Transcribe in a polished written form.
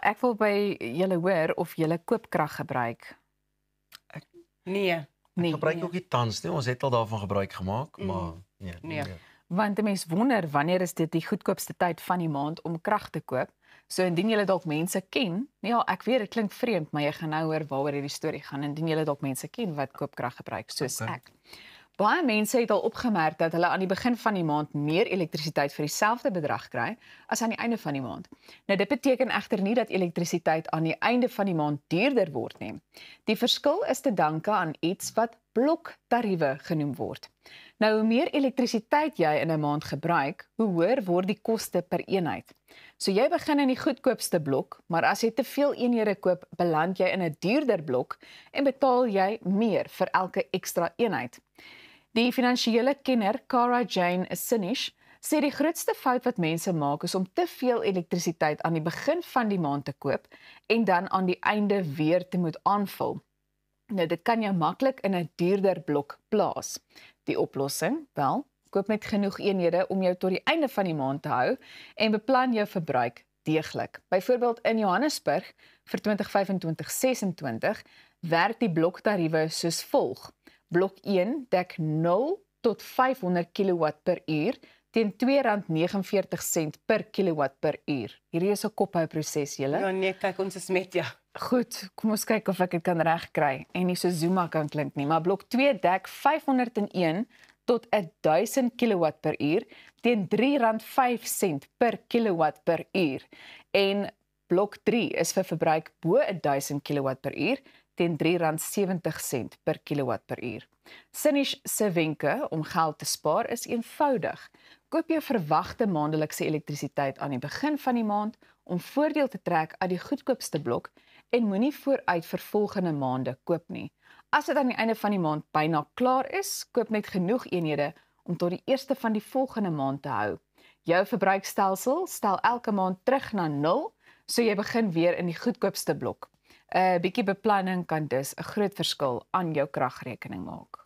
Ek wil by julle hoor of julle koopkrag gebruik. Nee, Ek Nee, gebruik ook nie tans nie. Ons het al daarvan gebruik gemaak, maar nee, nie nee. meer. want 'n mens wonder wanneer is dit die goedkoopste tyd van die maand om krag te koop. So indien julle dalk mense ken, ja, ek weet dit klink vreemd, maar jy gaan nou hoor waaroor hierdie storie gaan. Indien julle dalk mense ken wat koopkrag gebruik soos Okay. ek. Baie mense het al opgemerk dat hulle aan die begin van die maand meer elektrisiteit vir dieselfde bedrag kry as aan die einde van die maand. Nou dit beteken egter nie dat elektrisiteit aan die einde van die maand duurder word nie. Die verskil is te danke aan iets wat bloktariewe genoem word. Nou hoe meer elektrisiteit jy in 'n maand gebruik, hoe hoër word die koste per eenheid. So jy begin in die goedkoopste blok, maar as jy te veel eenhede koop, beland jy in 'n duurder blok en betaal jy meer vir elke ekstra eenheid. Die finansiële kenner Cara Jane Sinish sê die grootste fout wat mense maak is om te veel elektrisiteit aan die begin van die maand te koop en dan aan die einde weer te moet aanvul. Nou dit kan jou maklik in 'n duurder blok plaas. Die oplossing, wel, koop net genoeg eenhede om jou tot die einde van die maand te hou en beplan jou verbruik deeglik. Byvoorbeeld in Johannesburg vir 2025-26 werk die bloktariewe soos volg. Blok 1 dek 0 tot 500 kW per uur teen R2.49 per kilowatt per uur. Hierdie is 'n kophou proses, julle. Ja, nee, kyk, ons is met jou. Goed, kom ons kyk of ek dit kan regkry en nie so Zuma kan klink nie, maar blok 2 dek 501 tot 1000 kW per uur teen R3.05 per kilowatt per uur. En blok 3 is vir verbruik bo 1000 kW per uur teen R3.70 per kilowatt per uur. Sinish se wenke om geld te spaar is eenvoudig. Koop jou verwagte maandelikse elektrisiteit aan die begin van die maand om voordeel te trek uit die goedkoopste blok en moenie vooruit vir volgende maande koop nie. As dit aan die einde van die maand byna klaar is, koop net genoeg eenhede om tot die eerste van die volgende maand te hou. Jou verbruikstelsel stel elke maand terug na 0, so jy begin weer in die goedkoopste blok. 'n bietjie beplanning kan dus 'n groot verskil aan jou kragrekening maak.